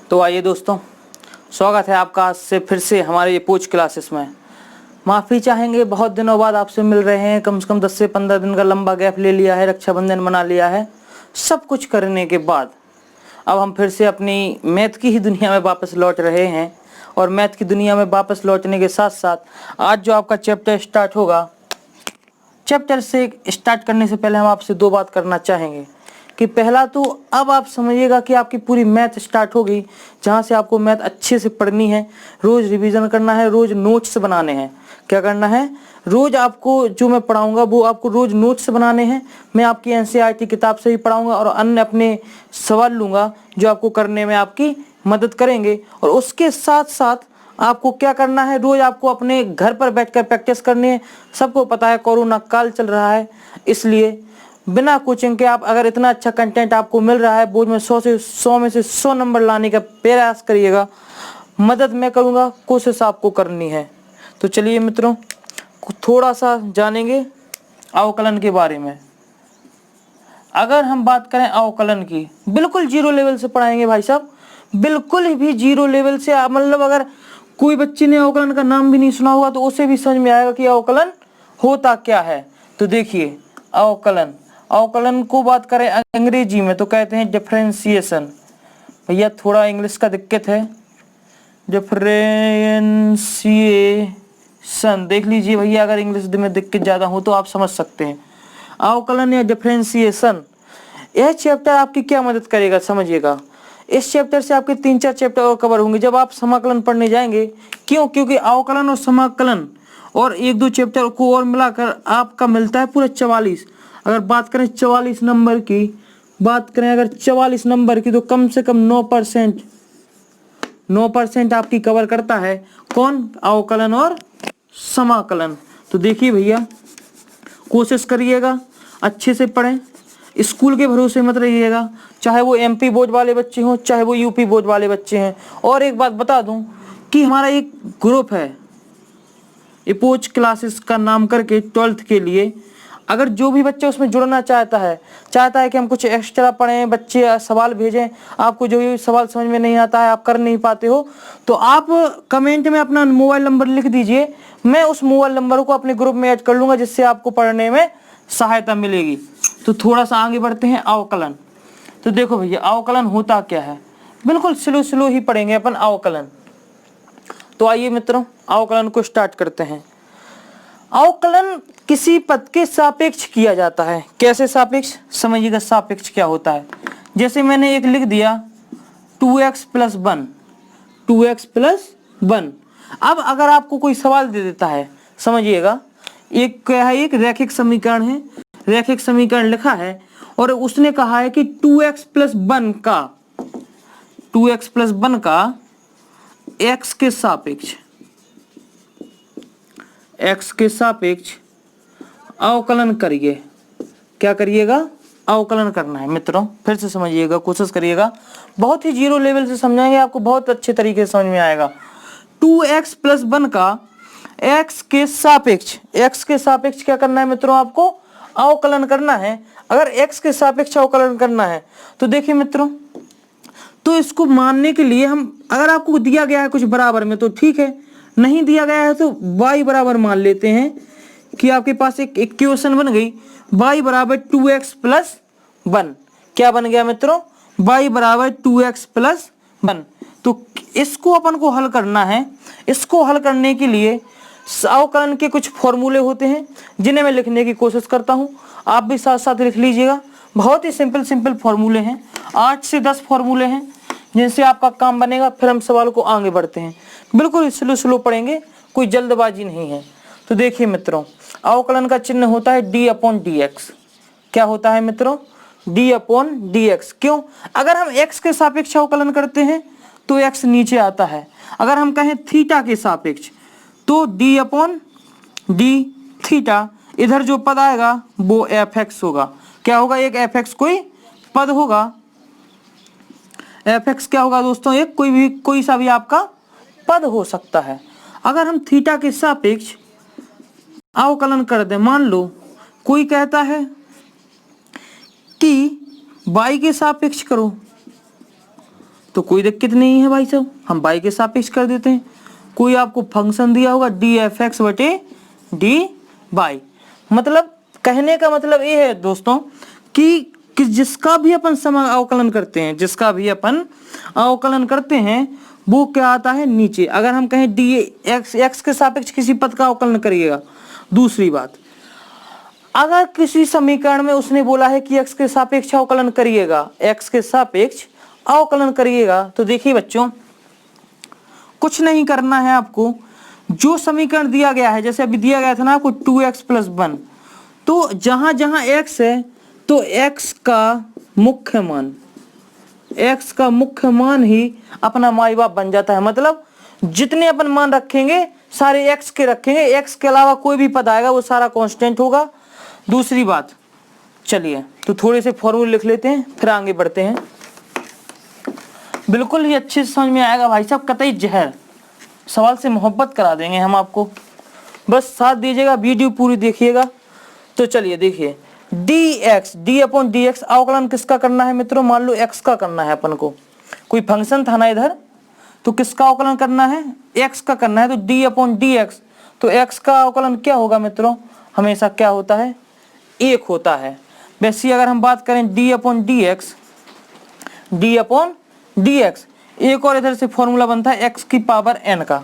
तो आइए दोस्तों, स्वागत है आपका आज से फिर से हमारे ये पूछ क्लासेस में। माफ़ी चाहेंगे, बहुत दिनों बाद आपसे मिल रहे हैं। कम से कम 10 से 15 दिन का लंबा गैप ले लिया है, रक्षाबंधन मना लिया है। सब कुछ करने के बाद अब हम फिर से अपनी मैथ की ही दुनिया में वापस लौट रहे हैं। और मैथ की दुनिया में वापस लौटने के साथ साथ आज जो आपका चैप्टर स्टार्ट होगा, चैप्टर से स्टार्ट करने से पहले हम आपसे दो बात करना चाहेंगे कि पहला तो अब आप समझिएगा कि आपकी पूरी मैथ स्टार्ट हो गई, जहाँ से आपको मैथ अच्छे से पढ़नी है, रोज़ रिवीजन करना है, रोज़ नोट्स बनाने हैं। क्या करना है? रोज़ आपको जो मैं पढ़ाऊंगा वो आपको रोज़ नोट्स बनाने हैं। मैं आपकी एनसीईआरटी किताब से ही पढ़ाऊंगा और अन्य अपने सवाल लूँगा जो आपको करने में आपकी मदद करेंगे। और उसके साथ साथ आपको क्या करना है, रोज आपको अपने घर पर बैठकर प्रैक्टिस करनी है। सबको पता है कोरोना काल चल रहा है, इसलिए बिना कोचिंग के आप अगर इतना अच्छा कंटेंट आपको मिल रहा है, बोर्ड में 100 में से 100 नंबर लाने का प्रयास करिएगा। मदद मैं करूँगा, कोशिश आपको करनी है। तो चलिए मित्रों, थोड़ा सा जानेंगे अवकलन के बारे में। अगर हम बात करें अवकलन की, बिल्कुल जीरो लेवल से पढ़ाएंगे भाई साहब, बिल्कुल भी जीरो लेवल से। मतलब अगर कोई बच्चे ने अवकलन का नाम भी नहीं सुना होगा तो उसे भी समझ में आएगा कि अवकलन होता क्या है। तो देखिए, अवकलन को बात करें अंग्रेजी में तो कहते हैं डिफरेंशिएशन। भैया थोड़ा इंग्लिश का दिक्कत है, डिफरेंशिएशन देख लीजिए भैया, अगर इंग्लिश में दिक्कत ज़्यादा हो तो आप समझ सकते हैं। अवकलन या डिफरेंशिएशन, यह चैप्टर आपकी क्या मदद करेगा समझिएगा। इस चैप्टर से आपके 3-4 चैप्टर और कवर होंगे जब आप समाकलन पढ़ने जाएंगे। क्यों? क्योंकि अवकलन और समाकलन और 1-2 चैप्टर को और मिलाकर आपका मिलता है पूरा 44। अगर बात करें 44 नंबर की, बात करें अगर 44 नंबर की, तो कम से कम 9% आपकी कवर करता है। कौन? अवकलन और समाकलन। तो देखिए भैया, कोशिश करिएगा अच्छे से पढ़ें, स्कूल के भरोसे मत रहिएगा, चाहे वो एमपी बोर्ड वाले बच्चे हों, चाहे वो यूपी बोर्ड वाले बच्चे हैं। और एक बात बता दूं कि हमारा एक ग्रुप है इपोच क्लासेस का नाम करके 12th के लिए। अगर जो भी बच्चा उसमें जुड़ना चाहता है कि हम कुछ एक्स्ट्रा पढ़ें, बच्चे सवाल भेजें, आपको जो भी सवाल समझ में नहीं आता है, आप कर नहीं पाते हो, तो आप कमेंट में अपना मोबाइल नंबर लिख दीजिए। मैं उस मोबाइल नंबर को अपने ग्रुप में ऐड कर लूँगा, जिससे आपको पढ़ने में सहायता मिलेगी। तो थोड़ा सा आगे बढ़ते हैं। अवकलन, तो देखो भैया अवकलन होता क्या है, बिल्कुल स्लो ही पढ़ेंगे अपन अवकलन। तो आइए मित्रों, अवकलन को स्टार्ट करते हैं। अवकलन किसी पद के सापेक्ष किया जाता है। कैसे सापेक्ष? समझिएगा सापेक्ष क्या होता है। जैसे मैंने एक लिख दिया 2x + 1, 2x + 1। अब अगर आपको कोई सवाल दे देता है, समझिएगा एक क्या है, एक रैखिक समीकरण है, रैखिक समीकरण लिखा है और उसने कहा है कि 2x + 1 का x के सापेक्ष अवकलन करिए। क्या करिएगा? अवकलन करना है मित्रों। फिर से समझिएगा, कोशिश करिएगा, बहुत ही जीरो लेवल से समझाएंगे, आपको बहुत अच्छे तरीके से समझ में आएगा। 2x + 1 का x के सापेक्ष क्या करना है मित्रों? आपको अवकलन करना है। अगर x के सापेक्ष अवकलन करना है तो देखिए मित्रों, तो इसको मानने के लिए हम, अगर आपको दिया गया है कुछ बराबर में तो ठीक है, नहीं दिया गया है तो y बराबर मान लेते हैं कि आपके पास एक इक्वेशन बन गई, y = 2x + 1। क्या बन गया मित्रों? y = 2x + 1। तो इसको अपन को हल करना है। इसको हल करने के लिए अवकलन के कुछ फॉर्मूले होते हैं जिन्हें मैं लिखने की कोशिश करता हूं, आप भी साथ साथ लिख लीजिएगा। बहुत ही सिंपल फॉर्मूले हैं, 8 से 10 फॉर्मूले हैं जिनसे आपका काम बनेगा। फिर हम सवाल को आगे बढ़ते हैं, बिल्कुल स्लो पढ़ेंगे, कोई जल्दबाजी नहीं है। तो देखिए मित्रों, अवकलन का चिन्ह होता है d/dx। क्या होता है मित्रों? d/dx। क्यों? अगर हम x के सापेक्ष अवकलन करते हैं तो x नीचे आता है। अगर हम कहें थीटा के सापेक्ष तो d/d थीटा, इधर जो पद आएगा वो fx होगा। क्या होगा? एक fx कोई पद होगा। fx क्या होगा दोस्तों? एक कोई सा भी आपका पद हो सकता है। अगर हम थीटा के सापेक्ष अवकलन कर दें, मान लो कोई कहता है कि y के सापेक्ष करो, तो कोई दिक्कत नहीं है भाई साहब, हम y के सापेक्ष कर देते हैं। कोई आपको फंक्शन दिया होगा dfx बटे dy, मतलब कहने का मतलब ये है दोस्तों कि जिसका भी अपन अवकलन करते हैं, जिसका भी अपन अवकलन करते हैं वो क्या आता है नीचे। अगर हम कहें x के सापेक्ष किसी पद का अवकलन करिएगा। दूसरी बात, अगर किसी समीकरण में उसने बोला है कि x के सापेक्ष अवकलन करिएगा, x के सापेक्ष अवकलन करिएगा, तो देखिए बच्चों कुछ नहीं करना है आपको। जो समीकरण दिया गया है, जैसे अभी दिया गया था ना आपको 2x + 1, तो जहां जहां x है तो x का मुख्य मान ही अपना माई बाप बन जाता है। मतलब जितने अपन मान रखेंगे सारे x के रखेंगे, x के अलावा कोई भी पद आएगा वो सारा कांस्टेंट होगा। दूसरी बात, चलिए तो थोड़े से फॉर्मूले लिख लेते हैं फिर आगे बढ़ते हैं। बिल्कुल ही अच्छे से समझ में आएगा भाई साहब, कतई जहर सवाल से मोहब्बत करा देंगे हम आपको, बस साथ दीजिएगा, वीडियो पूरी देखिएगा। तो चलिए देखिए, d/dx अवकलन किसका करना है मित्रों? मान लो x का करना है अपन को, कोई फंक्शन था ना इधर, तो किसका अवकलन करना है? x का करना है। तो d/dx, तो x का अवकलन क्या होगा मित्रों? हमेशा क्या होता है? 1 होता है। वैसे अगर हम बात करें d/dx, एक और इधर से फॉर्मूला बनता है x की पावर n का,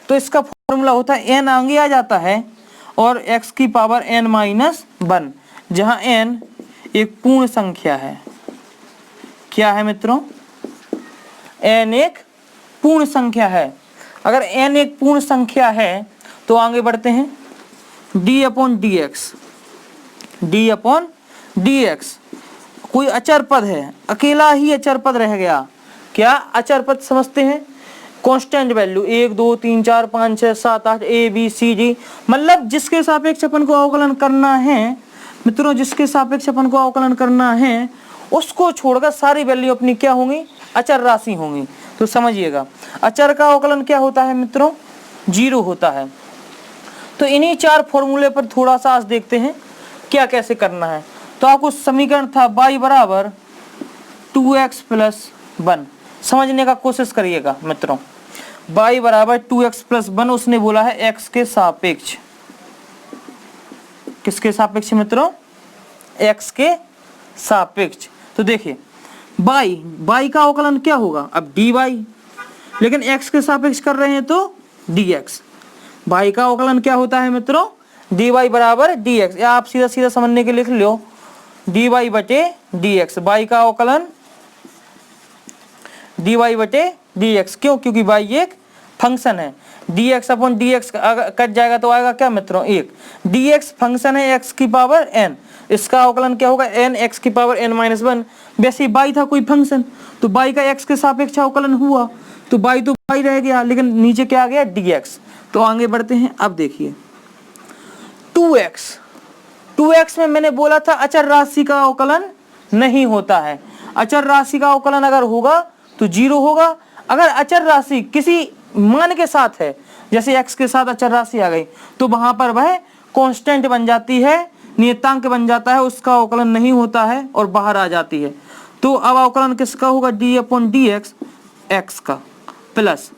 तो इसका फॉर्मूला होता है n आगे आ जाता है और x की पावर n-1, जहां n एक पूर्ण संख्या है। क्या है मित्रों? n एक पूर्ण संख्या है। अगर n एक पूर्ण संख्या है तो आगे बढ़ते हैं। d/dx कोई अचर पद है, अकेला ही अचर पद रह गया। क्या अचर पद समझते हैं? Constant value 1 2 3 4 5 6 7 8 a b c d, मतलब जिसके सापेक्ष अपन को अवकलन करना है मित्रों, जिसके सापेक्ष अपन को अवकलन करना है उसको छोड़कर सारी वैल्यू अपनी क्या होंगी? अचर राशि होंगी। तो समझिएगा अचर का अवकलन क्या होता है मित्रों? 0 होता है। तो इन्हीं 4 फॉर्मूले पर थोड़ा सा आज देखते हैं क्या कैसे करना है। तो आपको समीकरण था y = 2x + 1, समझने का कोशिश करिएगा मित्रों। y = 2x + 1 उसने बोला है x के सापेक्ष। किसके सापेक्ष मित्रों? x के सापेक्ष। तो देखिए y का अवकलन क्या होगा? अब dy, लेकिन x के सापेक्ष कर रहे हैं तो dx। y का अवकलन क्या होता है मित्रों? dy = dx, या आप सीधा सीधा समझने के लिख लो dy बटे dx। y का अवकलन dy बटे dx, क्यों? क्योंकि y एक फंक्शन है। dx/dx कट जाएगा तो आएगा क्या मित्रों? 1। dx फंक्शन है x की पावर n, इसका अवकलन क्या होगा? n x की पावर n-1। वैसे y था कोई फंक्शन, तो y का x के सापेक्ष अवकलन हुआ, तो y तो y रह गया, लेकिन नीचे क्या आ गया? dx। तो आगे बढ़ते हैं। अब देखिए 2x में मैंने बोला था अचर राशि का अवकलन नहीं होता है। अचर राशि का अवकलन अगर होगा तो 0 होगा। अगर अचर राशि किसी मान के साथ है, जैसे x के साथ अचर राशि आ गई, तो वहां पर वह कांस्टेंट बन जाती है, नियतांक बन जाता है, उसका अवकलन नहीं होता है और बाहर आ जाती है। तो अब अवकलन किसका होगा? d/dx x का प्लस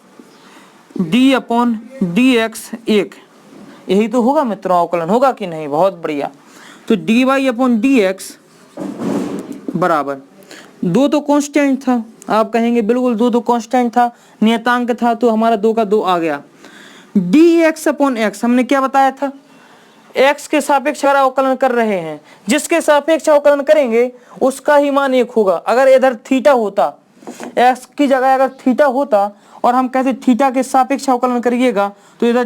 d/dx 1, यही तो होगा मित्रों अवकलन, होगा कि नहीं? बहुत बढ़िया। तो dy/dx बराबर 2 तो कांस्टेंट था, आप कहेंगे बिल्कुल 2 तो कांस्टेंट था, नियतांक था, तो हमारा 2 का 2 आ गया। dx/x हमने क्या बताया था? x के सापेक्ष अगर अवकलन कर रहे हैं, जिसके सापेक्ष अवकलन करेंगे उसका ही मान 1 होगा। अगर इधर थीटा होता, x की जगह अगर थीटा होता और हम कहते थीटा के सापेक्ष अवकलन करिएगा, तो इधर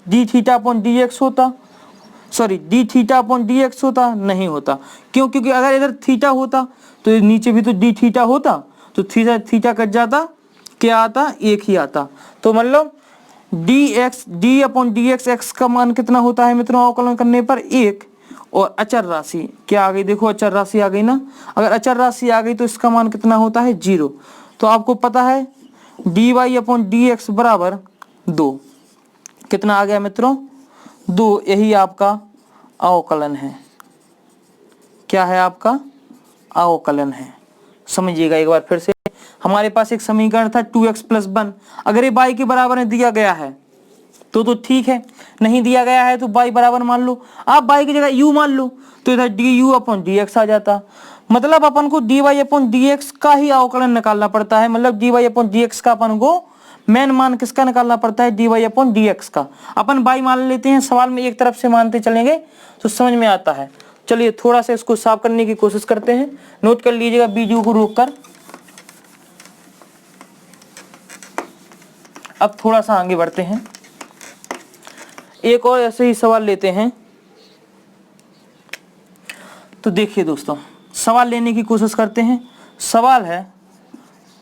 dθ/dx होता, सॉरी dθ/dx होता, नहीं होता। क्यों? क्योंकि अगर इधर थीटा होता तो नीचे भी तो dθ होता, तो थीटा कट जाता, क्या आता? 1 ही आता। तो मतलब d/dx x का मान कितना होता है मित्रों अवकलन करने पर? 1। और अचर राशि क्या आ गई? देखो अचर राशि आ गई ना। अगर अचर राशि आ गई तो इसका मान कितना होता है? 0। तो आपको पता है dy/dx बराबर 2। कितना आ गया मित्रों? 2। यही आपका अवकलन है। क्या है? आपका अवकलन है। समझिएगा एक बार फिर से। हमारे पास एक समीकरण था 2x + 1, अगर ये y के बराबर में दिया गया है तो ठीक है, नहीं दिया गया है तो y बराबर मान लो। आप y की जगह u मान लो तो इधर du/dx आ जाता। मतलब अपन को dy/dx का ही अवकलन निकालना पड़ता है, मतलब dy/dx का अपन को मेन मान किसका निकालना पड़ता है, dy/dx का। अपन y मान लेते हैं, सवाल में एक तरफ से मानते चलेंगे तो समझ में आता है। चलिए थोड़ा सा इसको साफ करने की कोशिश करते हैं, नोट कर लीजिएगा वीडियो को रोककर। अब थोड़ा सा आगे बढ़ते हैं, एक और ऐसे ही सवाल लेते हैं। तो देखिए दोस्तों, सवाल लेने की कोशिश करते हैं। सवाल है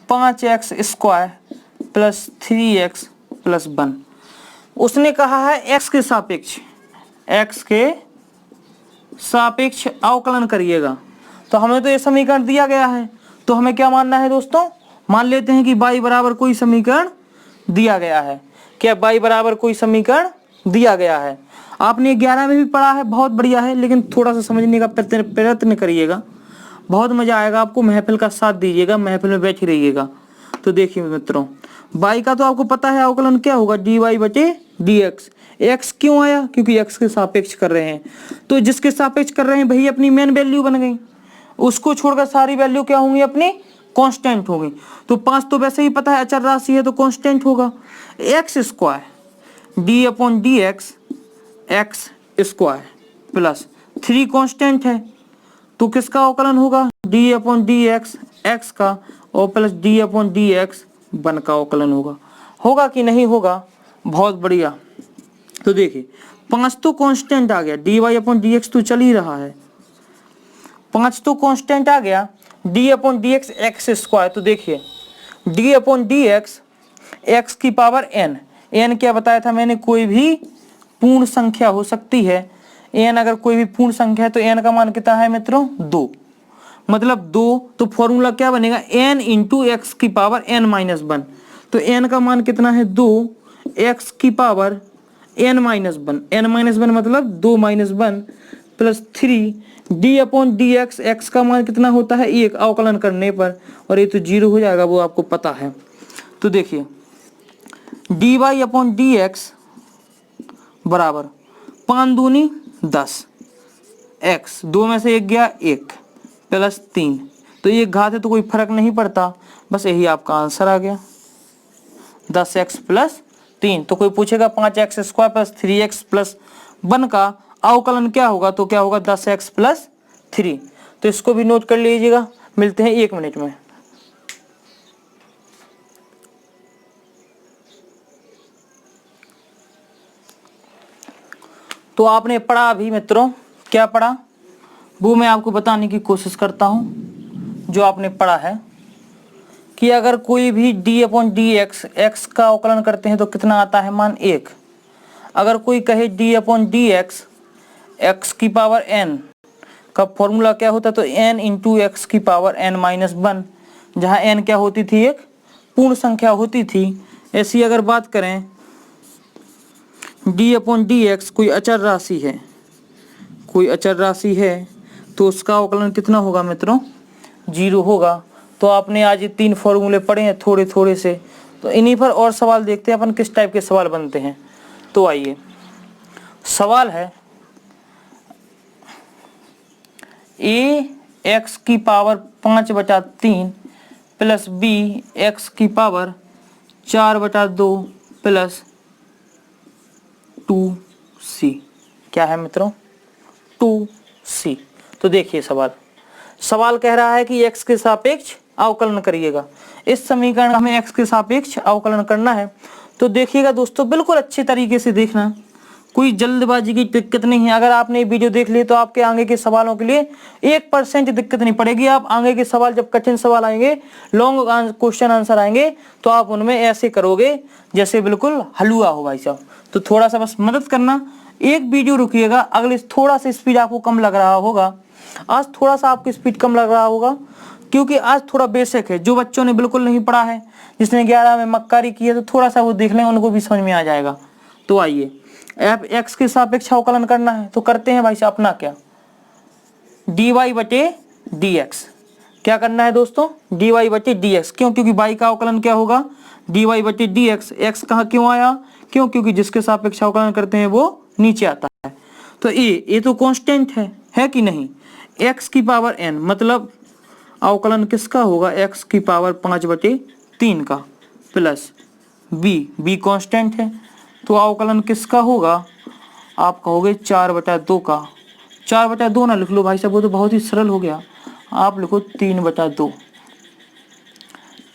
5x² + 3x + 1। उसने कहा है x के सापेक्ष अवकलन करिएगा। तो हमें तो ये समीकरण दिया गया है, तो हमें क्या मानना है दोस्तों, मान लेते हैं कि y बराबर कोई समीकरण दिया गया है। क्या y बराबर कोई समीकरण दिया गया है? आपने 11 में भी पढ़ा है, बहुत बढ़िया है, लेकिन थोड़ा सा समझने का प्रयत्न करिएगा, बहुत मजा आएगा आपको। महफिल का साथ दीजिएगा, महफिल में बैठ रहिएगा। तो देखिए मित्रों, y का तो आपको पता है अवकलन क्या होगा, dy/dx। x क्यों आया, क्योंकि x के सापेक्ष कर रहे हैं। तो जिसके सापेक्ष कर रहे हैं वही अपनी मेन वैल्यू बन गई, उसको छोड़कर सारी वैल्यू क्या होंगी, अपनी कांस्टेंट होगी। तो 5 तो वैसे ही पता है अचर राशि है तो कांस्टेंट होगा। x² d/dx x² + 3 कांस्टेंट है, तो किसका अवकलन होगा, d/dx x का और प्लस d/dx 1 का अवकलन होगा कि नहीं होगा? बहुत बढ़िया। तो देखिए 5 तो कांस्टेंट आ गया, dy/dx तो चल ही रहा है, 5 तो कांस्टेंट आ गया, d/dx x²। तो देखिए d/dx x⁴n, n क्या बताया था मैंने, कोई भी पूर्ण संख्या हो सकती है। n अगर कोई भी पूर्ण संख्या है तो n का मान कितना है मित्रों, 2, मतलब 2। तो फॉर्मूला क्या बनेगा, n × x⁴n-1। तो n का मान कितना है, 2, x⁴n-1, n-1 मतलब 2 - 1 + 3 d/dx x का मान कितना होता है, 1 अवकलन करने पर, और ये तो 0 हो जाएगा, वो आपको पता है। तो देखिए dy/dx बराबर 5 दूनी 10, x 2 में से 1 गया 1 + 3, तो ये घात है तो कोई फर्क नहीं पड़ता, बस यही आपका आंसर आ गया 10x + 3। तो कोई पूछेगा 5x² + 3x + 1 का अवकलन क्या होगा, तो क्या होगा 10x + 3। तो इसको भी नोट कर लीजिएगा, मिलते हैं 1 मिनट में। तो आपने पढ़ा अभी मित्रों, क्या पढ़ा वो मैं आपको बताने की कोशिश करता हूँ। जो आपने पढ़ा है कि अगर कोई भी d/dx x का अवकलन करते हैं तो कितना आता है मान, 1। अगर कोई कहे d/dx x⁴n का फॉर्मूला क्या होता है, तो n × x⁴n-1, जहाँ n क्या होती थी, एक पूर्ण संख्या होती थी। ऐसी अगर बात करें d/dx कोई अचर राशि है, तो उसका अवकलन कितना होगा मित्रों, 0 होगा। तो आपने आज ये 3 फॉर्मूले पढ़े हैं थोड़े थोड़े से, तो इन्हीं पर और सवाल देखते हैं अपन किस टाइप के सवाल बनते हैं। तो आइए, सवाल है a x⁵ 5/3 + b x⁴ 4/2 + 2c। क्या है मित्रों, 2c। तो देखिए सवाल कह रहा है कि x के सापेक्ष अवकलन करिएगा। इस समीकरण में हमें x के सापेक्ष अवकलन करना है। तो देखिएगा दोस्तों, बिल्कुल अच्छे तरीके से देखना, कोई जल्दबाजी की दिक्कत नहीं है। अगर आपने ये वीडियो देख ली तो आपके आगे के सवालों के लिए 1% दिक्कत नहीं पड़ेगी। आप आगे के सवाल, जब कठिन सवाल आएंगे, लॉन्ग क्वेश्चन आंसर आएंगे, तो आप उनमें ऐसे करोगे जैसे बिल्कुल हलवा हो भाई साहब। तो थोड़ा सा बस मदद करना, एक वीडियो रुकिएगा, अगले थोड़ा सा स्पीड आपको कम लग रहा होगा, आज थोड़ा सा आपको स्पीड कम लग रहा होगा, क्योंकि आज थोड़ा बेसिक है। जो बच्चों ने बिल्कुल नहीं पढ़ा है, जिसने 11 में मक्कारी की है, तो थोड़ा सा वो देख लें, उनको भी समझ में आ जाएगा। तो आइए, x के सापेक्ष अवकलन करना है, तो करते हैं भाई साहब अपना क्या, dy/dx क्या करना है दोस्तों, डी वाई बटे डी एक्स। क्यों, क्योंकि y का अवकलन क्या होगा, डी वाई बटे डी एक्स। एक्स कहाँ क्यों आया, क्यों, क्योंकि जिसके सापेक्ष अवकलन करते हैं वो नीचे आता है। तो ये तो कांस्टेंट है कि नहीं, x की पावर n, मतलब अवकलन किसका होगा, x की पावर 5/3 का, प्लस b कांस्टेंट है, तो अवकलन किसका होगा, आप कहोगे 4/2 का। 4/2 ना लिख लो भाई साहब, वो तो बहुत ही सरल हो गया, आप लिखो 3/2,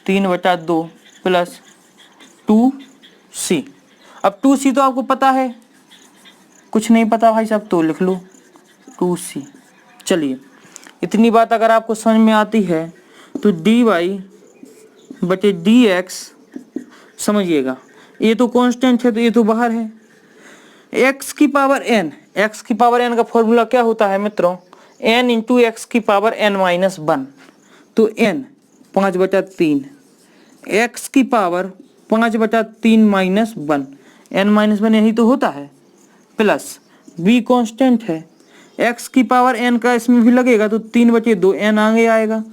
3/2 प्लस 2c। अब 2c तो आपको पता है, कुछ नहीं पता भाई साहब तो लिख लो 2c। चलिए, इतनी बात अगर आपको समझ में आती है तो डी वाई बटे डी एक्स समझिएगा, ये तो कांस्टेंट है तो ये तो बाहर है। x की पावर n, x की पावर n का फॉर्मूला क्या होता है मित्रों, n इंटू एक्स की पावर n-1, तो n 5/3, x की पावर 5/3 माइनस 1, n-1 यही तो होता है, प्लस b कांस्टेंट है, x की पावर n का इसमें भी लगेगा तो 3/2, n आगे आएगा,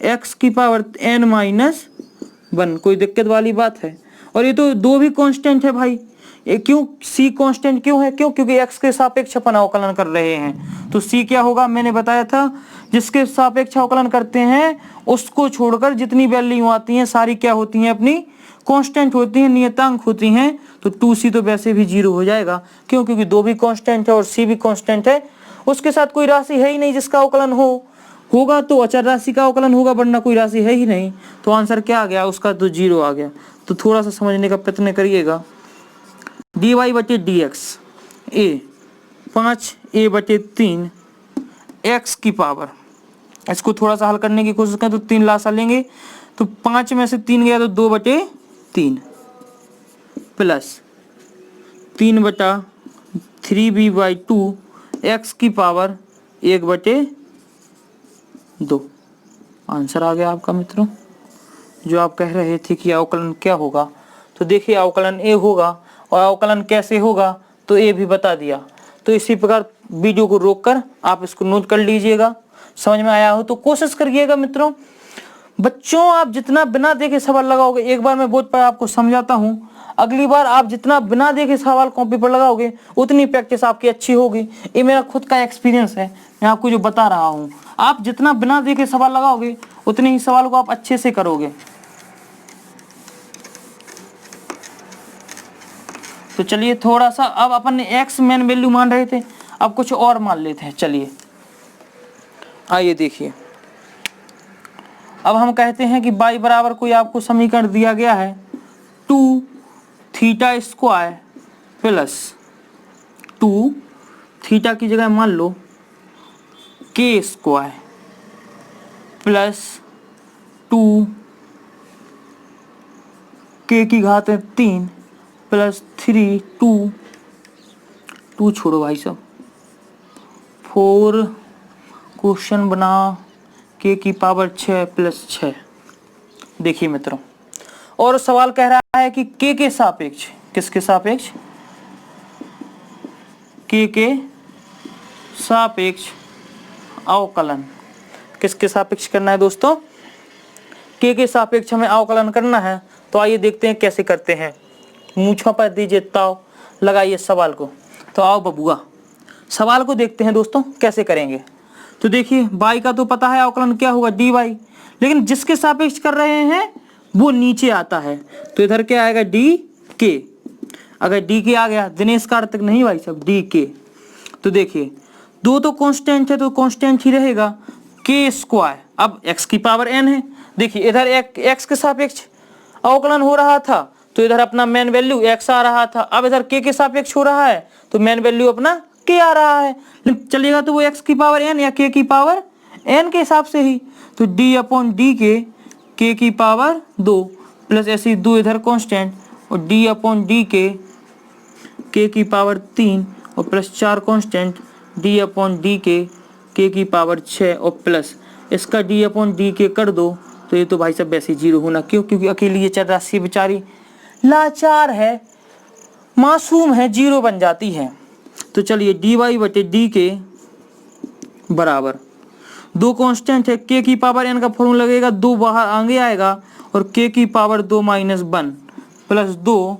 x की पावर n-1, कोई दिक्कत वाली बात है। और ये तो दो भी कांस्टेंट है भाई, ये क्यों, c कांस्टेंट क्यों है, क्यों, क्योंकि x के सापेक्ष अपन अवकलन कर रहे हैं, तो c क्या होगा, मैंने बताया था जिसके सापेक्ष अवकलन करते हैं उसको छोड़कर जितनी वैल्यू आती हैं सारी क्या होती हैं, अपनी कांस्टेंट होती हैं, नियतांक होती हैं। तो 2c तो वैसे भी 0 हो जाएगा, क्यों, क्योंकि दो भी कांस्टेंट है और c भी कांस्टेंट है, उसके साथ कोई राशि है ही नहीं जिसका अवकलन होगा तो अचर राशि का अवकलन होगा, वरना कोई राशि है ही नहीं। तो आंसर क्या आ गया उसका, तो 0 आ गया। तो थोड़ा सा समझने का प्रयत्न करिएगा। डी वाई बटे डी एक्स, ए 5a/3 x की पावर, इसको थोड़ा सा हल करने की कोशिश करें तो 3 लासा लेंगे तो 5 में से 3 गया तो 2/3 प्लस 3/3b/2 x की पावर 1/2। आंसर आ गया आपका मित्रों। जो आप कह रहे थे कि अवकलन क्या होगा, तो देखिए अवकलन ए होगा, और अवकलन कैसे होगा तो ये भी बता दिया। तो इसी प्रकार वीडियो को रोककर आप इसको नोट कर लीजिएगा, समझ में आया हो तो कोशिश करिएगा मित्रों। बच्चों आप जितना बिना देखे सवाल लगाओगे, एक बार मैं बोर्ड पर आपको समझाता हूँ, अगली बार आप जितना बिना देखे सवाल कॉपी पर लगाओगे उतनी प्रैक्टिस आपकी अच्छी होगी। ये मेरा खुद का एक्सपीरियंस है, मैं आपको जो बता रहा हूँ। आप जितना बिना देखे सवाल लगाओगे उतने ही सवाल को आप अच्छे से करोगे। तो चलिए थोड़ा सा, अब अपन ने x मेन वैल्यू मान रहे थे, अब कुछ और मान लेते हैं। चलिए आइए देखिए, अब हम कहते हैं कि y बराबर कोई आपको समीकरण दिया गया है 2θ² प्लस 2θ की जगह मान लो k² प्लस 2k की घात 3 प्लस 3 2 छोड़ो भाई साहब 4 क्वेश्चन बना k की पावर 6 प्लस 6। देखिए मित्रों, और सवाल कह रहा है कि k के सापेक्ष, किसके सापेक्ष, k के सापेक्ष अवकलन, किसके सापेक्ष करना है दोस्तों, k के सापेक्ष हमें अवकलन करना है। तो आइए देखते हैं कैसे करते हैं। मूंछों पर दीजिए ताव, लगाइए सवाल को। तो आओ बबुआ, सवाल को देखते हैं दोस्तों कैसे करेंगे। तो देखिए y का तो पता है अवकलन क्या होगा dy, लेकिन जिसके सापेक्ष कर रहे हैं वो नीचे आता है, तो इधर क्या आएगा dk। अगर dk आ गया, दिनेश कार्तिक नहीं भाई साहब, dk। तो देखिए दो तो कांस्टेंट है तो कांस्टेंट ही रहेगा k²। अब x की पावर n है, देखिए इधर x के सापेक्ष अवकलन हो रहा था तो इधर अपना मेन वैल्यू x आ रहा था, अब इधर k के सापेक्ष हो रहा है तो मेन वैल्यू अपना k आ रहा है। लेकिन चलेगा तो वो x की पावर n या k की पावर n के हिसाब से ही, तो d/dk k की पावर 2 प्लस ऐसे 2 इधर कांस्टेंट और d/dk k की पावर 3 और प्लस 4 कांस्टेंट d/dk k की पावर 6 और प्लस इसका d/dk कर दो तो ये तो भाई साहब वैसे 0 होना। क्यों, क्योंकि अकेली ये चर राशि बेचारी लाचार है, मासूम है, 0 बन जाती है। तो चलिए dy/dk बराबर दो कांस्टेंट है, k की पावर n का फॉर्मूला लगेगा, 2 बाहर आगे आएगा और k की पावर 2 माइनस 1 प्लस 2,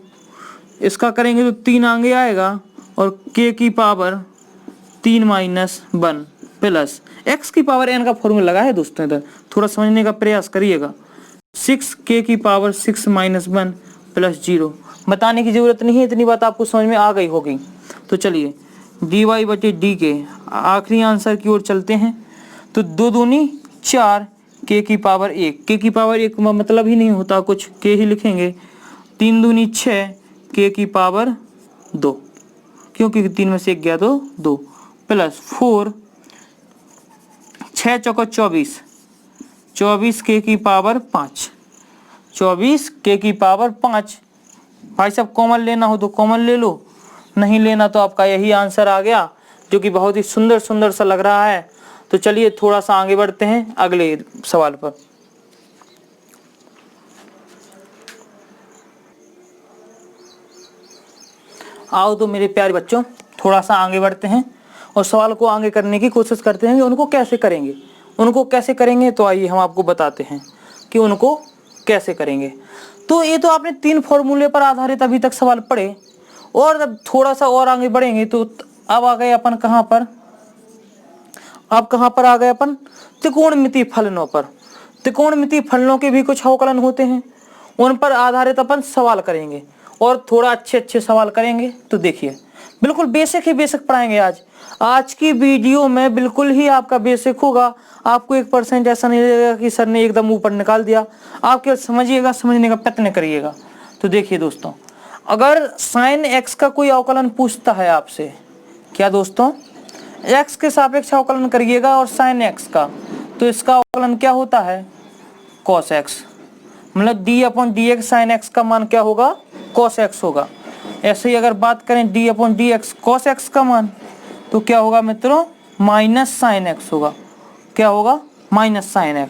इसका करेंगे तो 3 आगे आएगा और k की पावर 3 माइनस 1 प्लस x की पावर n का फॉर्मूला लगा है दोस्तों, इधर थोड़ा समझने का प्रयास करिएगा। 6k की पावर 6 माइनस 1 प्लस 0, बताने की जरूरत नहीं है, इतनी बात आपको समझ में आ गई होगी। तो चलिए dy/dy आखिरी आंसर की ओर चलते हैं। तो 2 दूनी 4, k की पावर 1, k की पावर 1 मतलब ही नहीं होता कुछ, k ही लिखेंगे। 3 दूनी 6, k की पावर 2, क्योंकि 3 में से 1 गया तो 2 प्लस 4, 6 चौको 24, 24 k की पावर 5, 24 k की पावर 5। भाई साहब कॉमन लेना हो तो कॉमन ले लो, नहीं लेना तो आपका यही आंसर आ गया, जो कि बहुत ही सुंदर सुंदर सा लग रहा है। तो चलिए थोड़ा सा आगे बढ़ते हैं अगले सवाल पर। आओ तो मेरे प्यारे बच्चों, थोड़ा सा आगे बढ़ते हैं और सवाल को आगे करने की कोशिश करते हैं कि उनको कैसे करेंगे। तो आइए हम आपको बताते हैं कि उनको कैसे करेंगे। तो ये तो आपने 3 फॉर्मूले पर आधारित अभी तक सवाल पढ़े, और जब थोड़ा सा और आगे बढ़ेंगे तो अब आ गए अपन कहाँ पर, अब कहाँ पर आ गए अपन, त्रिकोणमितीय फलनों पर। त्रिकोणमितीय फलनों के भी कुछ अवकलन होते हैं, उन पर आधारित अपन सवाल करेंगे और थोड़ा अच्छे सवाल करेंगे। तो देखिए बिल्कुल बेसिक ही बेसिक पढ़ाएंगे आज की वीडियो में, बिल्कुल ही आपका बेसिक होगा। आपको 1% ऐसा नहीं लगेगा कि सर ने एकदम ऊपर निकाल दिया, आप केवल समझिएगा, समझने का प्रयत्न करिएगा। तो देखिए दोस्तों, अगर साइन x का कोई अवकलन पूछता है आपसे, क्या दोस्तों, x के सापेक्ष अवकलन करिएगा और साइन x का, तो इसका अवकलन क्या होता है, cos x, मतलब d/dx साइन x का मान क्या होगा, cos x होगा। ऐसे ही अगर बात करें d/dx cos x का मान, तो क्या होगा मित्रों, माइनस साइन x होगा। क्या होगा, माइनस साइन x।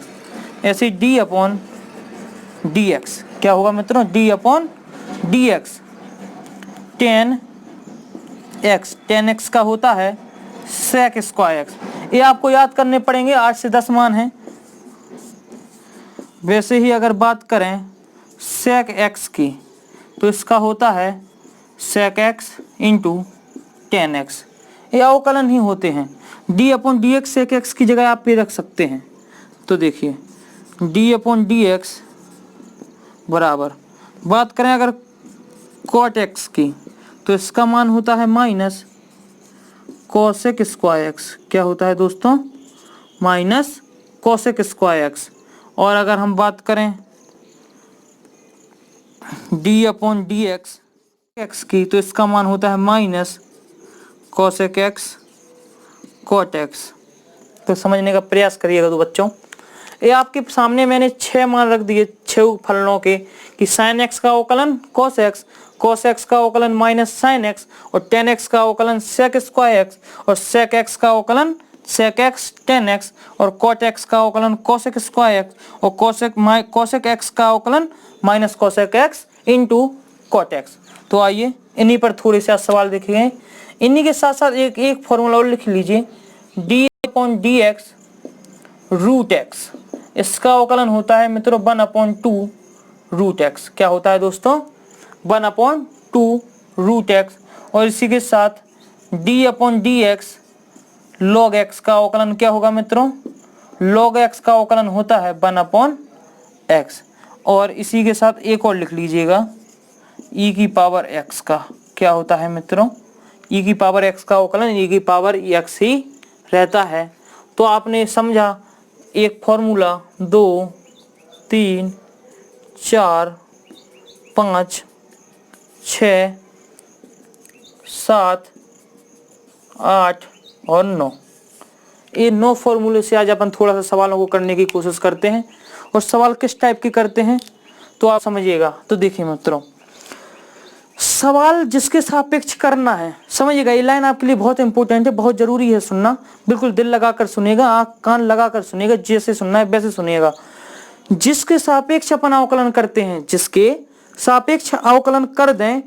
ऐसे d/dx क्या होगा मित्रों, d/dx tan x का होता है sec स्क्वायर x। ये आपको याद करने पड़ेंगे, 8 से 10 मान हैं। वैसे ही अगर बात करें sec x की, तो इसका होता है sec x into tan x। ये अवकलन ही होते हैं। d/dx sec x की जगह आप भी रख सकते हैं। तो देखिए d/dx बराबर, बात करें अगर cot x की, तो इसका मान होता है माइनस cosec स्क्वायर x। क्या होता है दोस्तों, माइनस cosec स्क्वायर x। और अगर हम बात करें d/dx x की, तो इसका मान होता है minus cosec x cot x। तो समझने का प्रयास करिएगा तो बच्चों, ये आपके सामने मैंने 6 मान रख दिए 6 फलनों के, कि sin x का अवकलन cos x का अवकलन माइनस sin x, और tan x का अवकलन sec स्क्वायर x, और sec x का अवकलन sec x tan x, और cot x का अवकलन cosec स्क्वायर x, और cosec x का अवकलन minus cosec x into cot x। तो आइए इन्हीं पर थोड़े से सवाल देखेंगे। इन्हीं के साथ साथ एक फॉर्मूला और लिख लीजिए, d/dx रूट x, इसका अवकलन होता है मित्रों 1/2 रूट x। क्या होता है दोस्तों, 1/2 रूट x। और इसी के साथ d/dx log x का अवकलन क्या होगा मित्रों, log x का अवकलन होता है 1/x। और इसी के साथ एक और लिख लीजिएगा, e की पावर x का क्या होता है मित्रों, e की पावर x का अवकलन e की पावर x ही रहता है। तो आपने समझा एक फॉर्मूला 2 3 4 5 6 7 8 और 9, ये 9 फॉर्मूले से आज अपन थोड़ा सा सवालों को करने की कोशिश करते हैं। और सवाल किस टाइप के करते हैं तो आप समझिएगा। तो देखिए मित्रों, सवाल जिसके सापेक्ष करना है, समझिएगा ये लाइन आपके लिए बहुत इंपॉर्टेंट है, बहुत जरूरी है सुनना। बिल्कुल दिल लगाकर सुनिएगा, आंख कान लगाकर सुनिएगा, जैसे सुनना है वैसे सुनिएगा। जिसके सापेक्ष अपन अवकलन करते हैं, जिसके सापेक्ष अवकलन कर दें,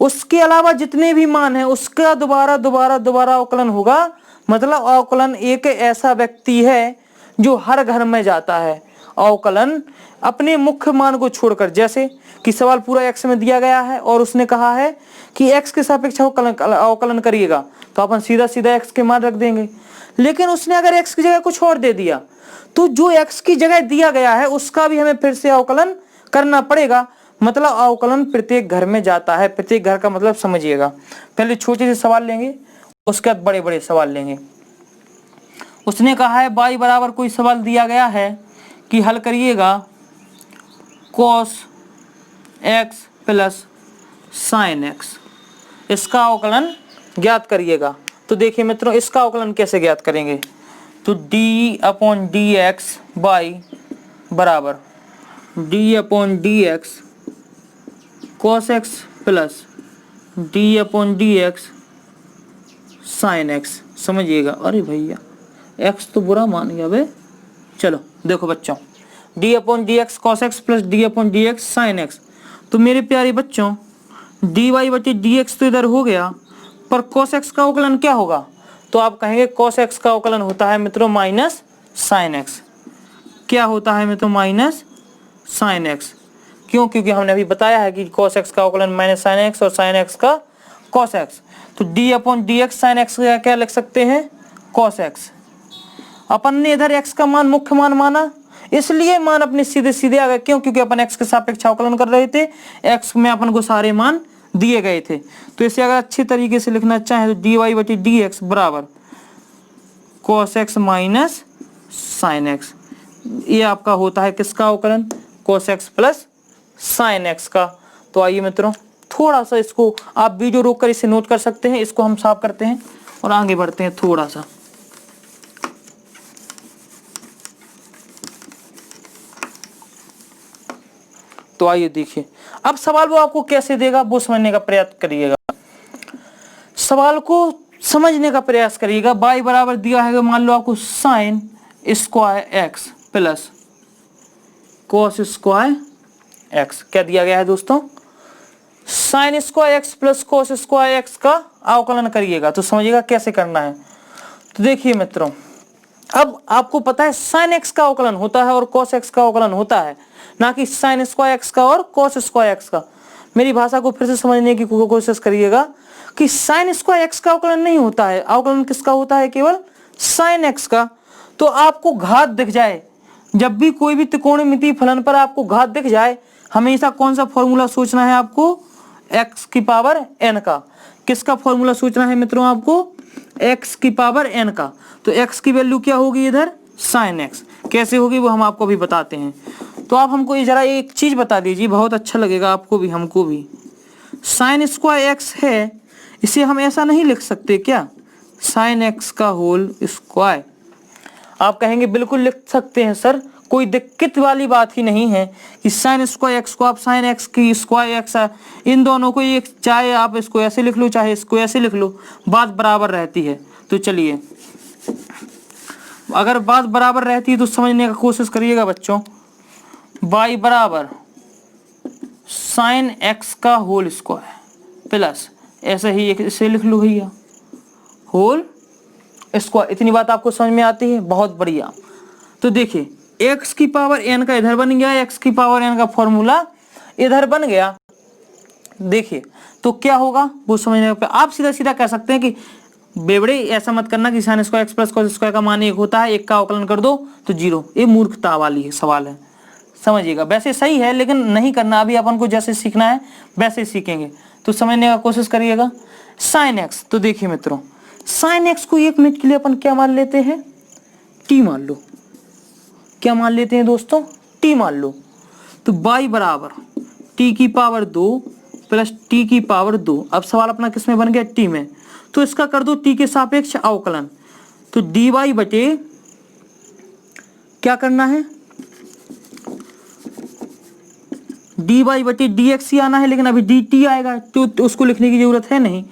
उसके अलावा जितने भी मान है उसका दोबारा अवकलन होगा। मतलब अवकलन एक ऐसा व्यक्ति है जो हर घर में जाता है। अवकलन अपने मुख्य मान को छोड़कर, जैसे कि सवाल पूरा x में दिया गया है और उसने कहा है कि x के सापेक्ष अवकलन करिएगा, तो अपन सीधा सीधा x के मान रख देंगे। लेकिन उसने अगर x की जगह कुछ और दे दिया तो जो x की जगह दिया गया है उसका भी हमें फिर से अवकलन करना पड़ेगा। मतलब अवकलन प्रत्येक घर में जाता है। प्रत्येक घर का मतलब समझिएगा। पहले छोटे से सवाल लेंगे, उसके बाद बड़े बड़े सवाल लेंगे। उसने कहा है y बराबर कोई सवाल दिया गया है कि हल करिएगा cos x plus sin x, इसका अवकलन ज्ञात करिएगा। तो देखिए मित्रों, इसका अवकलन कैसे ज्ञात करेंगे, तो d/dx y बराबर d/dx cos x plus d/dx sin x। समझिएगा। अरे भैया x तो बुरा मान गया बे। चलो देखो बच्चों, d/dx cos x plus d/dx sin x। तो मेरे प्यारे बच्चों dy/dx तो इधर हो गया, पर cos x का अवकलन क्या होगा, तो आप कहेंगे cos x का अवकलन होता है मित्रों माइनस sin x। क्या होता है मित्रों, माइनस sin x। क्यों, क्योंकि हमने अभी बताया है कि cos x का अवकलन माइनस sin x और sin x का cos x। तो d/dx sin x का क्या लिख सकते हैं, cos x। अपन ने इधर x का मान मुख्य मान माना, इसलिए मान अपने सीधे सीधे आ गए। क्यों, क्योंकि अपन x के सापेक्ष अवकलन कर रहे थे, x में अपन को सारे मान दिए गए थे। तो इसे अगर अच्छी तरीके से लिखना चाहें तो dy/dx बराबर cos x minus sin x। ये आपका होता है किसका अवकलन, cos x plus sin x का। तो आइए मित्रों, थोड़ा सा इसको आप वीडियो रोक कर इसे नोट कर सकते हैं। इसको हम साफ करते हैं और आगे बढ़ते हैं थोड़ा सा। तो आइए देखिए, अब सवाल वो आपको कैसे देगा वो समझने का प्रयास करिएगा। सवाल को समझने का प्रयास करिएगा। y बराबर दिया है, मान लो आपको sin square x plus cos square x। क्या दिया गया है दोस्तों, sin square x plus cos square x का अवकलन करिएगा। तो समझिएगा कैसे करना है। तो देखिए मित्रों, अब आपको पता है sin x का अवकलन होता है और cos x का अवकलन होता है, ना कि sin स्क्वायर x का और cos स्क्वायर x का। मेरी भाषा को फिर से समझने की कोशिश करिएगा कि sin स्क्वायर x का अवकलन नहीं होता है। अवकलन किसका होता है, केवल sin x का। तो आपको घात दिख जाए, जब भी कोई भी त्रिकोणमितीय फलन पर आपको घात दिख जाए, हमेशा कौन सा फॉर्मूला सोचना है आपको, x की पावर n का। किसका फॉर्मूला सोचना है मित्रों आपको, x की पावर n का। तो x की वैल्यू क्या होगी इधर, sin x। कैसे होगी वो हम आपको अभी बताते हैं। तो आप हमको ये जरा एक चीज बता दीजिए, बहुत अच्छा लगेगा आपको भी हमको भी। sin स्क्वायर x है, इसे हम ऐसा नहीं लिख सकते क्या, sin x का होल स्क्वायर। आप कहेंगे बिल्कुल लिख सकते हैं सर, कोई दिक्कत वाली बात ही नहीं है कि sin स्क्वायर x को आप sin x की स्क्वायर x, इन दोनों को एक, चाहे आप इसको ऐसे लिख लो चाहे इसको ऐसे लिख लो, बात बराबर रहती है। तो चलिए, अगर बात बराबर रहती है तो समझने का कोशिश करिएगा बच्चों। y बराबर sin x का होल स्क्वायर प्लस, ऐसे ही एक इसे लिख लो भैया, होल स्क्वायर। इतनी बात आपको समझ में आती है, बहुत बढ़िया। तो देखिए x की पावर n का इधर बन गया, x की पावर n का फॉर्मूला इधर बन गया। देखिए तो क्या होगा वो समझने पे आप सीधा सीधा कह सकते हैं कि बेबड़े ऐसा मत करना कि sin square x plus cos square का मान 1 होता है, 1 का अवकलन कर दो तो 0। ये मूर्खता वाली है सवाल है, समझिएगा। वैसे सही है लेकिन नहीं करना, अभी अपन को जैसे सीखना है वैसे सीखेंगे। तो समझने का कोशिश करिएगा। sin x, तो देखिए मित्रों sin x को 1 मिनट के लिए अपन क्या मान लेते हैं, t मान लो। क्या मान लेते हैं दोस्तों, t मान लो। तो y बराबर t की पावर 2 प्लस t की पावर 2। अब सवाल अपना किस में बन गया, t में। तो इसका कर दो t के सापेक्ष अवकलन। तो dy बटे क्या करना है, dy बटे dx ही आना है, लेकिन अभी dt आएगा तो उसको लिखने की जरूरत है नहीं।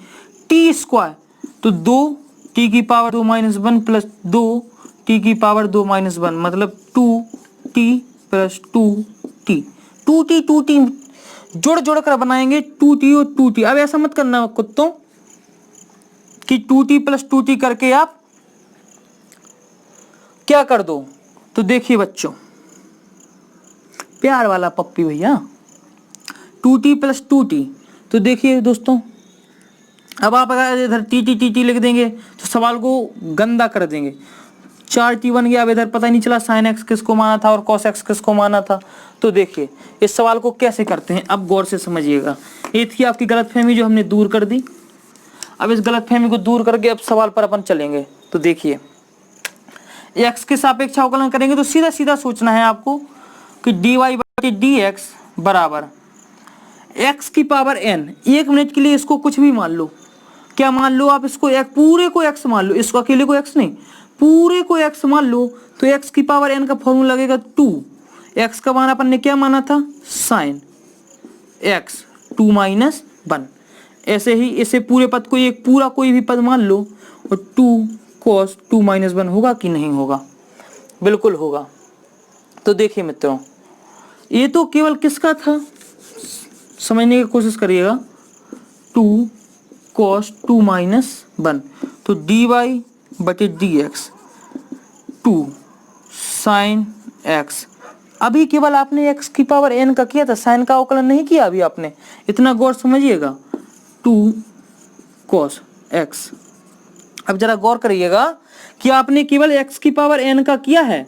t स्क्वायर, तो 2t की पावर 2 माइनस 1 प्लस 2t की पावर 2 माइनस 1, मतलब 2t प्लस 2t। 2t जोड़ जोड़ कर बनाएंगे 2t और 2t। अब ऐसा मत करना कुत्तों कि 2t प्लस 2t करके आप क्या कर दो, तो देखिए बच्चों, प्यार वाला पप्पी भैया, 2t + 2t। तो देखिए दोस्तों, अब आप अगर इधर टी लिख देंगे तो सवाल को गंदा कर देंगे। 4t बन गया। अब इधर पता नहीं चला sin x किसको माना था और cos x किसको माना था। तो देखिए इस सवाल को कैसे करते हैं, अब गौर से समझिएगा। ये थी आपकी गलतफहमी जो हमने दूर कर दी। अब इस गलतफहमी को दूर करके अब सवाल पर अपन चलेंगे। तो देखिए x के सापेक्ष अवकलन करेंगे तो सीधा सीधा सोचना है आपको कि dy/dx बराबर x की पावर n। 1 मिनट के लिए इसको कुछ भी मान लो। क्या मान लो आप? इसको एक पूरे को x मान लो, इसको अकेले को x नहीं, पूरे को x मान लो। तो x की पावर n का फॉर्मूला लगेगा 2। x का मान अपन ने क्या माना था? sin x 2 - 1। ऐसे ही इसे पूरे पद को एक पूरा कोई भी पद मान लो और 2 cos 2 - 1 होगा कि नहीं होगा? बिल्कुल होगा। तो देखिए मित्रों, ये तो केवल किसका था, समझने की कोशिश करिएगा। 2 cos 2 - 1, तो dy/dx 2 sin x। अभी केवल आपने x की पावर n का किया था, sin का अवकलन नहीं किया अभी आपने। इतना गौर समझिएगा। 2 cos x। अब जरा गौर करिएगा कि आपने केवल x की पावर n का किया है,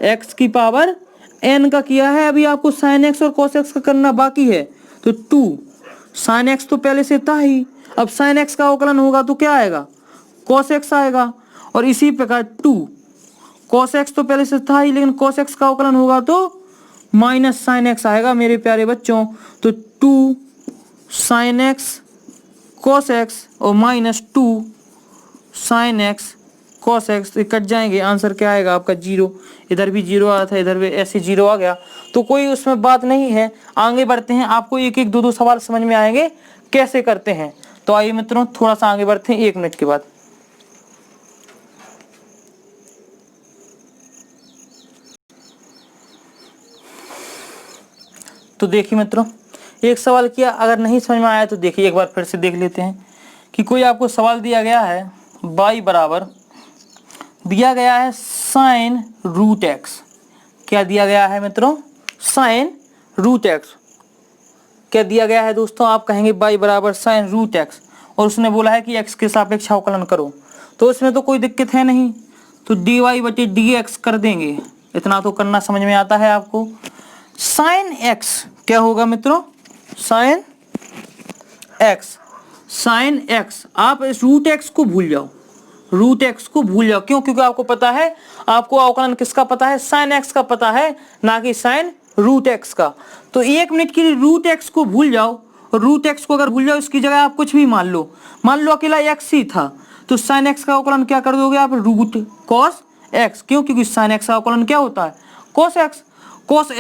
x की पावर n का किया है। अभी आपको sin x और cos x का करना बाकी है। तो 2 sin x तो पहले से था ही, अब sin x का अवकलन होगा तो क्या आएगा? cos x आएगा। और इसी प्रकार 2 cos x तो पहले से था ही, लेकिन cos x का अवकलन होगा तो माइनस sin x आएगा मेरे प्यारे बच्चों। तो 2 sin x cos x और -2 sin x cos x cut जाएंगे। आंसर क्या आएगा आपका? 0। इधर भी 0 आया था, इधर भी ऐसे 0 आ गया। तो कोई उसमें बात नहीं है। आगे बढ़ते हैं, आपको एक एक दो दो सवाल समझ में आएंगे कैसे करते हैं। तो आइए मित्रों थोड़ा सा आगे बढ़ते हैं 1 मिनट के बाद। तो देखिए मित्रों, एक सवाल किया, अगर नहीं समझ में आया तो देखिए एक बार फिर से देख लेते हैं कि कोई आपको सवाल दिया गया है y बराबर दिया गया है sin √x। क्या दिया गया है मित्रों? sin √x। क्या दिया गया है दोस्तों? आप कहेंगे y बराबर sin √x और उसने बोला है कि x के सापेक्ष अवकलन करो। तो इसमें तो कोई दिक्कत है नहीं, तो dy/dx कर देंगे। इतना तो करना समझ में आता है आपको। sin x क्या होगा मित्रों? sin x। आप इस √x को भूल जाओ, √x को भूल जाओ। क्यों? क्योंकि आपको पता है, आपको अवकलन किसका पता है? sin x का पता है, ना कि sin √x का। तो 1 मिनट के लिए √x को भूल जाओ, और √x को अगर भूल जाओ इसकी जगह आप कुछ भी मान लो। मान लो अकेला x ही था, तो sin x का अवकलन क्या कर दोगे आप? √cos x। क्यों? क्योंकि sin x का अवकलन क्या होता है? cos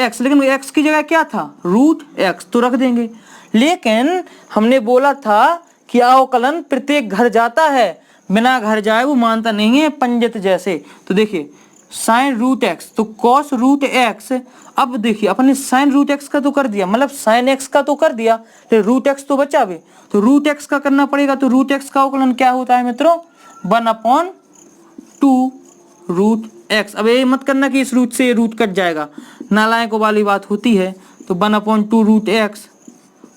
x। लेकिन x की जगह क्या था? √x, तो रख देंगे। लेकिन हमने बोला था कि अवकलन प्रत्येक घर जाता है, बिना घर जाए वो मानता नहीं है, पंडित जैसे। तो देखिए sin √x तो cos √x। अब देखिए अपने sin √x का तो कर दिया, मतलब sin x का तो कर दिया, लेकिन √x तो बचा भी, तो √x का करना पड़ेगा। तो √x का अवकलन क्या होता है मित्रों? 1/2 √x। अब ये मत करना कि इस रूट से ये रूट कट जाएगा, नालायकों वाली बात होती है। तो 1/2 √x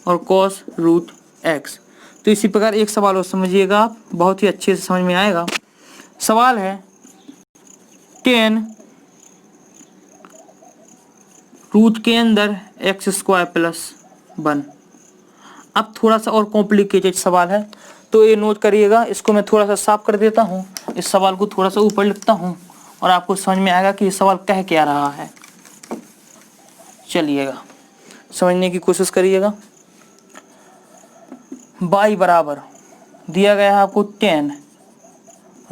और cos √x। तो इसी प्रकार एक सवाल और समझिएगा आप, बहुत ही अच्छे से समझ में आएगा। सवाल है 10 रूट के अंदर x² + 1। अब थोड़ा सा और कॉम्प्लिकेटेड सवाल है, तो ये नोट करिएगा। इसको मैं थोड़ा सा साफ कर देता हूँ, इस सवाल को थोड़ा सा ऊपर लिखता हूँ और आपको समझ में आएगा कि ये सवाल कह क्या रहा है। चलिएगा समझने की कोशिश करिएगा। y बराबर दिया गया है आपको 10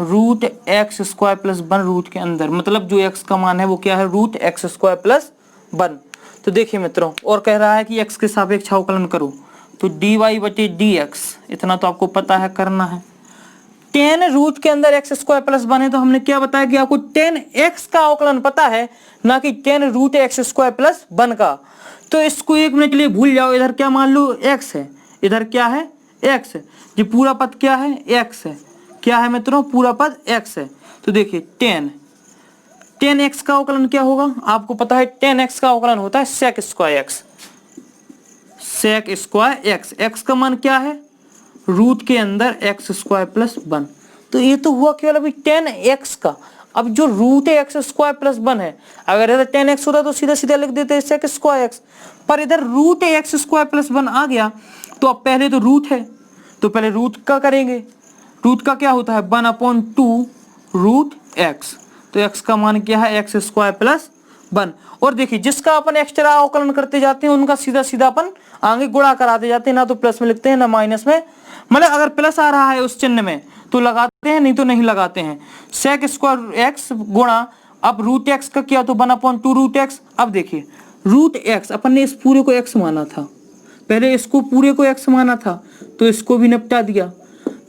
√x² + 1 रूट के अंदर, मतलब जो x का मान है वो क्या है? √x² + 1। तो देखिए मित्रों, और कह रहा है कि x के सापेक्ष अवकलन करो, तो dy/dx। इतना तो आपको पता है, करना है। 10 रूट के अंदर x² + 1 है, तो हमने क्या बताया कि आपको 10x का अवकलन पता है, ना कि 10 √x² + 1 का। तो इसको 1 मिनट के लिए भूल जाओ। इधर क्या मान लो? x है, इधर क्या है? x है। ये पूरा पद क्या है? x है। क्या है मित्रों? पूरा पद x है। तो देखिए 10x का अवकलन क्या होगा? आपको पता है 10x का अवकलन होता है sec square x। sec square x, x का मान क्या है? रूट के अंदर x स्क्वायर प्लस 1। तो ये तो हुआ केवल अभी 10x का। अब जो रूट है x स्क्वायर प्लस 1 है, अगर इधर 10x होता तो सीधा सीधा लिख देते sec स्क्वायर x, पर इधर रूट है x स्क्वायर प्लस 1 आ गया। तो अब पहले तो रूट है, तो पहले रूट का करेंगे। रूट का क्या होता है? 1/2 रूट x। तो x का मान क्या है? x square plus 1। और देखिए जिसका अपन एक्स्ट्रा अवकलन करते जाते हैं उनका सीधा सीधा अपन आगे गुणा कराते जाते हैं, ना तो प्लस में लिखते हैं ना माइनस में। मतलब अगर प्लस आ रहा है उस चिन्ह में तो लगाते हैं, नहीं तो नहीं लगाते हैं। sec स्क्वायर x गुणा, अब रूट x का किया तो 1/2 रूट x। अब देखिए रूट x अपन ने इस पूरे को x माना था, पहले इसको पूरे को x माना था तो इसको भी निपटा दिया।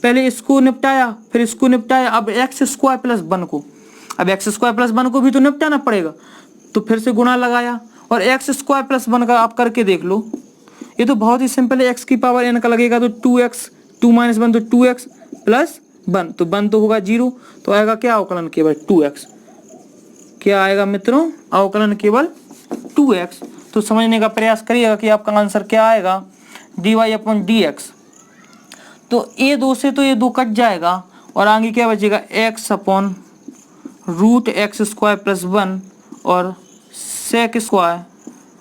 पहले इसको निपटाया फिर इसको निपटाया, अब x स्क्वायर प्लस 1 को, अब x स्क्वायर प्लस 1 को भी तो निपटाना पड़ेगा। तो फिर से गुणा लगाया और x स्क्वायर प्लस 1 का आप करके देख लो। ये तो बहुत ही सिंपल है। x की पावर n का लगेगा तो 2x, 2 - 1 तो 2x प्लस 1, तो 1 तो होगा 0, तो आएगा क्या अवकलन? केवल 2x। क्या आएगा मित्रों? अवकलन केवल 2x। तो समझने का प्रयास करिएगा कि आपका आंसर क्या आएगा? dy/dx। तो ये 2 से तो ये 2 कट जाएगा और आगे क्या बचेगा? x/रूट x स्क्वायर प्लस 1 और sec स्क्वायर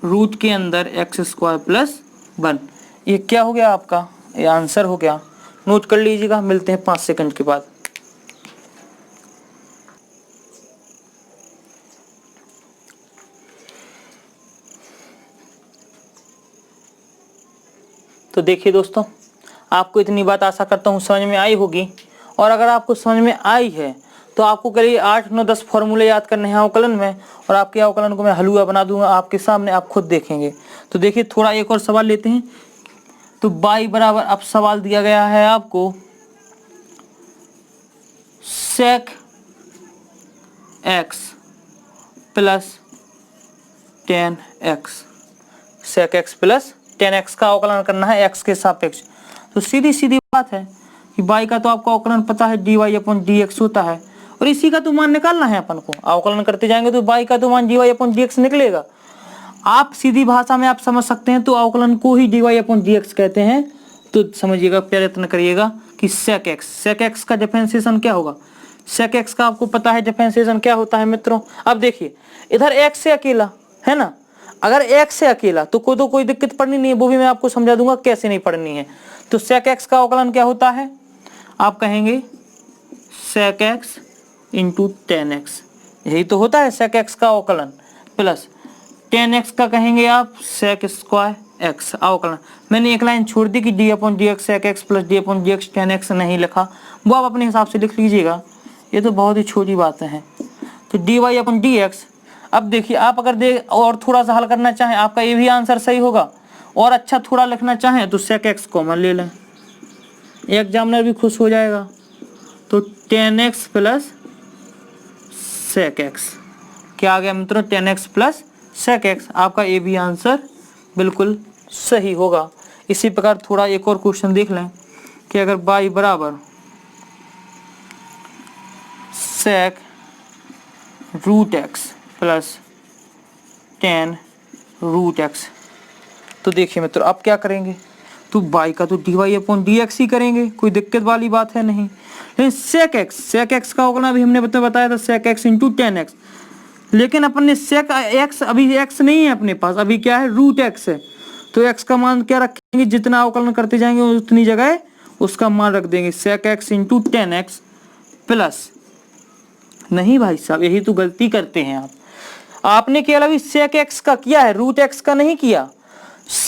रूट के अंदर x स्क्वायर प्लस 1। ये क्या हो गया आपका? ये आंसर हो गया। नोट कर लीजिएगा। मिलते हैं 5 सेकंड के बाद। तो देखिए दोस्तों, आपको इतनी बात आशा करता हूँ समझ में आई होगी। और अगर आपको समझ में आई है तो आपको करीब 8, 9, 10 फॉर्मूले याद करने हैं अवकलन में, और आपके अवकलन को मैं हलवा बना दूंगा आपके सामने, आप खुद देखेंगे। तो देखिए थोड़ा एक और सवाल लेते हैं। तो y बराबर, अब सवाल दिया गया है आपको sec x plus 10x, sec x plus 10x का अवकलन करना है x के सापेक्ष। तो सीधी सीधी बात है कि y का तो आपको अवकलन पता है dy/dx होता है, और इसी का तो मान निकालना है अपन को। अवकलन करते जाएंगे तो y का तो मान dy/dx निकलेगा। आप सीधी भाषा में आप समझ सकते हैं, तो अवकलन को ही dy/dx कहते हैं। तो समझिएगा, प्रयत्न करिएगा कि sec x का डिफरेंशिएशन क्या होगा? sec x का आपको पता है डिफरेंशिएशन क्या होता है मित्रों। अब देखिए इधर x से अकेला है ना, अगर x से अकेला तो कोई दिक्कत पड़नी नहीं है, वो भी मैं आपको समझा दूंगा कैसे नहीं पड़नी है। तो sec x का अवकलन क्या होता है? आप कहेंगे sec x इंटू 10x, यही तो होता है sec x का अवकलन, प्लस 10x का कहेंगे आप sec स्क्वायर x अवकलन। मैंने एक लाइन छोड़ दी कि d/dx sec x plus d/dx 10x नहीं लिखा, वो आप अपने हिसाब से लिख लीजिएगा, ये तो बहुत ही छोटी बातें हैं। तो dy/dx। अब देखिए आप अगर और थोड़ा सा हल करना चाहें, आपका ये भी आंसर सही होगा, और अच्छा थोड़ा लिखना चाहें तो sec x कॉमन ले लें, एग्जामिनर भी खुश हो जाएगा। तो 10x प्लस sec x, क्या आ गया मित्रों? 10x plus sec x। आपका ये भी आंसर बिल्कुल सही होगा। इसी प्रकार थोड़ा एक और क्वेश्चन देख लें कि अगर y बराबर sec root x plus 10 root x, तो देखिए मित्रों आप क्या करेंगे? तो y का तो dy/dx ही करेंगे, कोई दिक्कत वाली बात है नहीं। लेकिन sec x का अवकलन अभी हमने बताया था sec x इंटू 10x, लेकिन अपन ने sec x, अभी x नहीं है अपने पास, अभी क्या है? रूट x है। तो x का मान क्या रखेंगे? जितना अवकलन करते जाएंगे उतनी जगह उसका मान रख देंगे, sec x into 10x plus, नहीं भाई साहब यही तो गलती करते हैं आप। आपने केवल अभी sec x का किया है, रूट x का नहीं किया।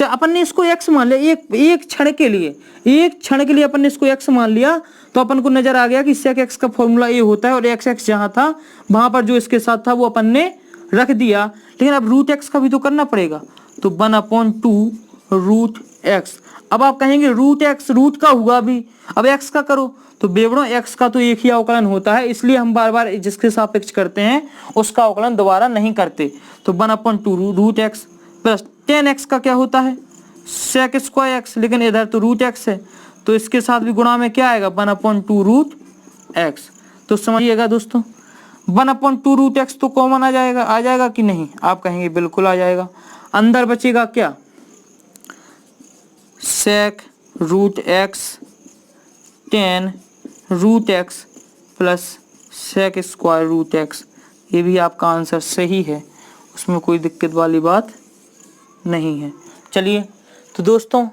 अपन ने इसको x मान लिया, एक क्षण के लिए अपन ने इसको x मान लिया, तो अपन को नजर आ गया कि sec x का फॉर्मूला ये होता है, और x जहां था वहां पर जो इसके साथ था वो अपन ने रख दिया। लेकिन अब रूट x का भी तो करना पड़ेगा, तो 1/2 रूट x। अब आप कहेंगे रूट x रूट का हुआ भी, अब x का करो, तो बेवड़ों x का तो एक ही अवकलन होता है, इसलिए हम बार बार जिसके सापेक्ष करते हैं उसका अवकलन दोबारा नहीं करते। तो 1/2 रूट x प्लस 10x का क्या होता है? sec स्क्वायर x, लेकिन इधर तो रूट x है, तो इसके साथ भी गुणा में क्या आएगा? 1/2 रूट x। तो समझिएगा दोस्तों, 1/2 तो कॉमन आ जाएगा कि नहीं? आप कहेंगे बिल्कुल आ जाएगा। अंदर बचेगा क्या? sec √x tan √x plus sec √x। ये भी आपका आंसर सही है, उसमें कोई दिक्कत वाली बात नहीं है। चलिए तो दोस्तों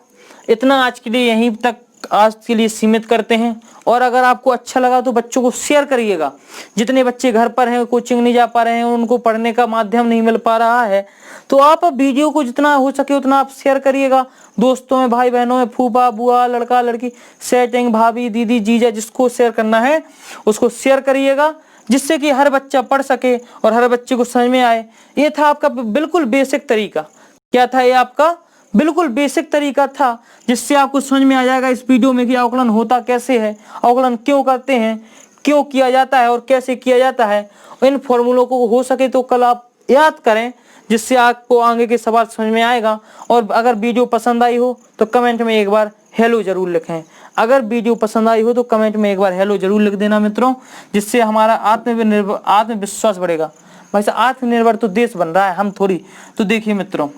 इतना आज के लिए यहीं तक आज के लिए सीमित करते हैं। और अगर आपको अच्छा लगा तो बच्चों को शेयर करिएगा। जितने बच्चे घर पर हैं, कोचिंग नहीं जा पा रहे हैं, उनको पढ़ने का माध्यम नहीं मिल पा रहा है, तो आप वीडियो को जितना हो सके उतना आप शेयर करिएगा। दोस्तों में, भाई बहनों में, फूफा बुआ, लड़का लड़की, सेटिंग, भाभी, दीदी, जीजा, जिसको शेयर करना है उसको शेयर करिएगा, जिससे कि हर बच्चा पढ़ सके और हर बच्चे को समझ में आए। ये था आपका बिल्कुल बेसिक तरीका। क्या था ये? आपका बिल्कुल बेसिक तरीका था, जिससे आपको समझ में आ जाएगा इस वीडियो में कि अवकलन होता कैसे है, अवकलन क्यों करते हैं, क्यों किया जाता है और कैसे किया जाता है। इन फॉर्मूलों को हो सके तो कल आप याद करें, जिससे आपको आगे के सवाल समझ में आएगा। और अगर वीडियो पसंद आई हो तो कमेंट में एक बार हेलो जरूर लिखें। अगर वीडियो पसंद आई हो तो कमेंट में एक बार हेलो जरूर लिख देना मित्रों, जिससे हमारा आत्मविश्वास बढ़ेगा। भाई साहब आत्मनिर्भर तो देश बन रहा है, हम थोड़ी। तो देखिए मित्रों,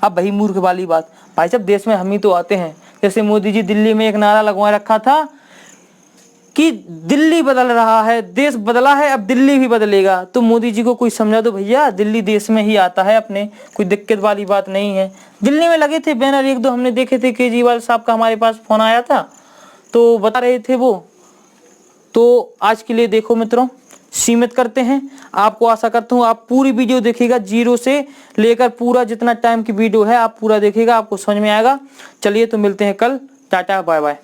अब वही मूर्ख वाली बात, भाई साहब देश में हम ही तो आते हैं। जैसे मोदी जी दिल्ली में एक नारा लगवा रखा था कि दिल्ली बदल रहा है, देश बदला है, अब दिल्ली भी बदलेगा। तो मोदी जी को कोई समझा दो भैया, दिल्ली देश में ही आता है अपने, कोई दिक्कत वाली बात नहीं है। दिल्ली में लगे थे बैनर, एक दो हमने देखे थे, केजरीवाल साहब का हमारे पास फोन आया था तो बता रहे थे वो। तो आज के लिए देखो मित्रों सीमित करते हैं। आपको आशा करता हूँ आप पूरी वीडियो देखिएगा, 0 से लेकर पूरा जितना टाइम की वीडियो है आप पूरा देखिएगा, आपको समझ में आएगा। चलिए तो मिलते हैं कल, टाटा बाय बाय।